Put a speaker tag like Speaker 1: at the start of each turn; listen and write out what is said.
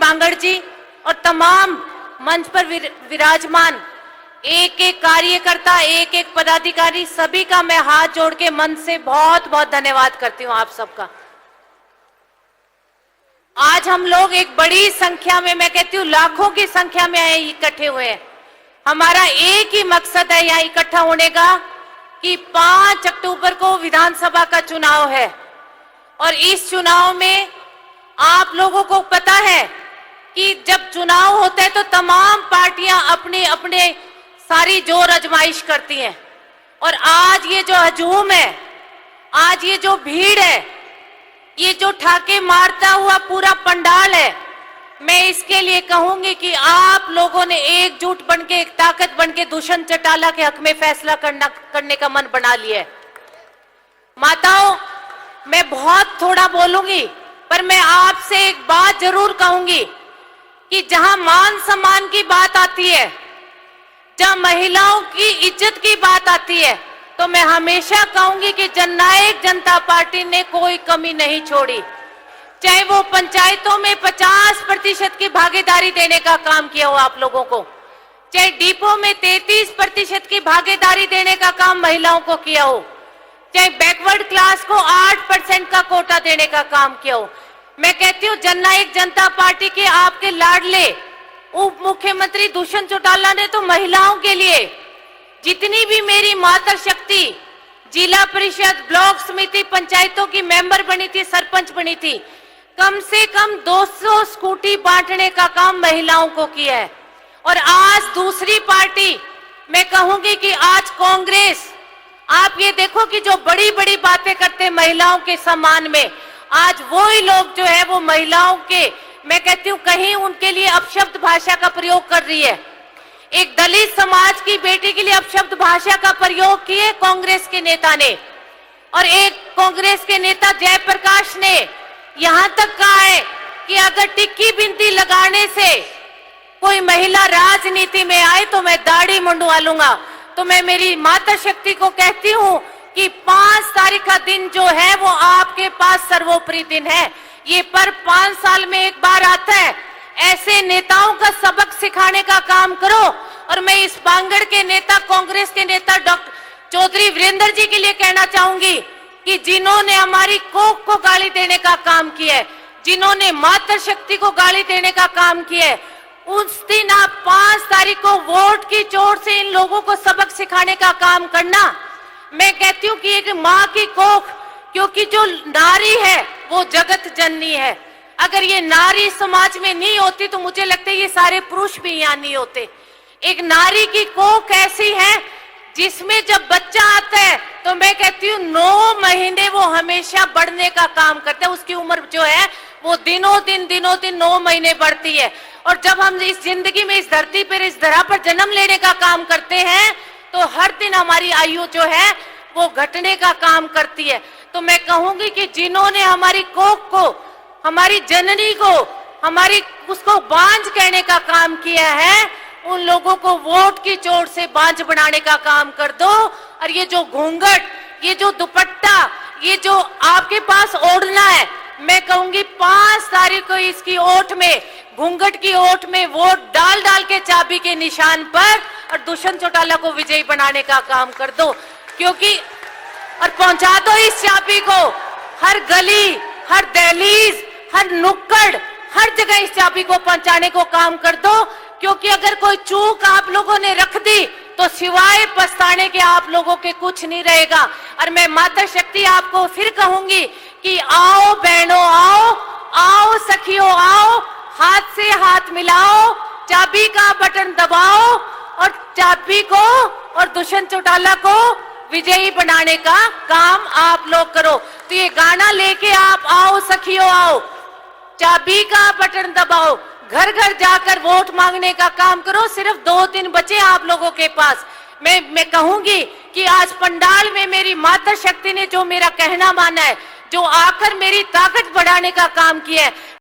Speaker 1: कांगड़ जी और तमाम मंच पर विराजमान एक एक कार्यकर्ता, एक एक पदाधिकारी, सभी का मैं हाथ जोड़ के मन से बहुत बहुत धन्यवाद करती हूं आप सबका। आज हम लोग एक बड़ी संख्या में, मैं कहती हूं लाखों की संख्या में इकट्ठे हुए हैं। हमारा एक ही मकसद है यहाँ इकट्ठा होने का कि 5 अक्टूबर को विधानसभा का चुनाव है और इस चुनाव में आप लोगों को पता है कि जब चुनाव होता है तो तमाम पार्टियां अपने अपने सारी जोर आजमाइश करती हैं। और आज ये जो हजूम है, आज ये जो भीड़ है, ये जो ठाके मारता हुआ पूरा पंडाल है, मैं इसके लिए कहूंगी कि आप लोगों ने एकजुट बनके, एक ताकत बनके दुष्यंत चौटाला के हक में फैसला करने का मन बना लिया है। माताओं, मैं बहुत थोड़ा बोलूंगी, पर मैं आपसे एक बात जरूर कहूंगी कि जहां मान सम्मान की बात आती है, जहां महिलाओं की इज्जत की बात आती है, तो मैं हमेशा कहूंगी कि जननायक जनता पार्टी ने कोई कमी नहीं छोड़ी। चाहे वो पंचायतों में 50% की भागीदारी देने का काम किया हो आप लोगों को, चाहे डिपो में 33% की भागीदारी देने का काम महिलाओं को किया हो, चाहे बैकवर्ड क्लास को 8% का कोटा देने का काम किया हो। मैं कहती हूँ जननायक जनता पार्टी के आपके लाडले उप मुख्यमंत्री दुष्यंत चौटाला ने तो महिलाओं के लिए जितनी भी मेरी मातृ शक्ति, जिला परिषद, ब्लॉक समिति, पंचायतों की मेंबर बनी थी, सरपंच बनी थी, कम से कम 200 स्कूटी बांटने का काम महिलाओं को किया है। और आज दूसरी पार्टी, मैं कहूंगी कि आज कांग्रेस, आप ये देखो कि जो बड़ी बड़ी बातें करते महिलाओं के सम्मान में, आज वो ही लोग जो है वो महिलाओं के, मैं कहती हूँ कहीं उनके लिए अपशब्द भाषा का प्रयोग कर रही है। एक दलित समाज की बेटी के लिए अपशब्द भाषा का प्रयोग किए कांग्रेस के नेता ने, और एक कांग्रेस के नेता जयप्रकाश ने यहां तक कहा है कि अगर टिक्की बिंदी लगाने से कोई महिला राजनीति में आए तो मैं दाढ़ी मुंडवा लूंगा। तो मैं मेरी माता शक्ति को कहती हूं कि 5 तारीख का दिन जो है वो आपके पास सर्वोपरि दिन है। ये पर 5 साल में एक बार आता है। ऐसे नेताओं का सबक सिखाने का काम करो। और मैं इस बांगड़ के नेता, कांग्रेस के नेता डॉक्टर चौधरी वीरेंद्र जी के लिए कहना चाहूंगी कि जिन्होंने हमारी कोख को गाली देने का काम किया है, जिन्होंने मातृ शक्ति को गाली देने का काम किया है, उस दिन आप 5 तारीख को वोट की चोट से इन लोगों को सबक सिखाने का काम करना। मैं कहती हूँ कि एक माँ की कोख, क्योंकि जो नारी है वो जगत जननी है। अगर ये नारी समाज में नहीं होती तो मुझे लगता है ये सारे पुरुष भी यहाँ नहीं होते। एक नारी की कोख ऐसी है जिसमें जब बच्चा आता है तो मैं कहती हूँ 9 महीने वो हमेशा बढ़ने का काम करता है। उसकी उम्र जो है वो दिनों दिन 9 महीने बढ़ती है। और जब हम इस जिंदगी में, इस धरती पर, इस धरा पर जन्म लेने का काम करते हैं तो हर दिन हमारी आयु जो है वो घटने का काम करती है। तो मैं कहूंगी कि जिन्होंने हमारी कोख को, हमारी जननी को, हमारी उसको बांझ कहने का काम किया है, उन लोगों को वोट की चोट से बांझ बनाने का काम कर दो। और ये जो घूंघट, ये जो दुपट्टा, ये जो आपके पास ओढ़ना है, मैं कहूंगी 5 तारीख को इसकी ओठ में, घूंघट की ओठ में वोट डाल डाल के चाबी के निशान पर और दुष्यंत चौटाला को विजयी बनाने का काम कर दो। क्योंकि और पहुंचा दो इस चाबी को हर गली, हर दहलीज, हर नुक्कड़, हर जगह इस चाबी को पहुंचाने को काम कर दो। क्योंकि अगर कोई चूक आप लोगों ने रख दी तो सिवाय पछताने के आप लोगों के कुछ नहीं रहेगा। और मैं माता शक्ति आपको फिर कहूंगी कि आओ बहनों, आओ, आओ सखियों, आओ, हाथ से हाथ मिलाओ, चाबी का बटन दबाओ और चाबी को और दुष्यंत चौटाला को विजयी बनाने का काम आप लोग करो। तो ये गाना लेके आप आओ सखियों, आओ, चाबी का बटन दबाओ, घर घर जाकर वोट मांगने का काम करो। सिर्फ 2 दिन बचे आप लोगों के पास। मैं कहूंगी कि आज पंडाल में मेरी माता शक्ति ने जो मेरा कहना माना है, जो आकर मेरी ताकत बढ़ाने का काम किया है,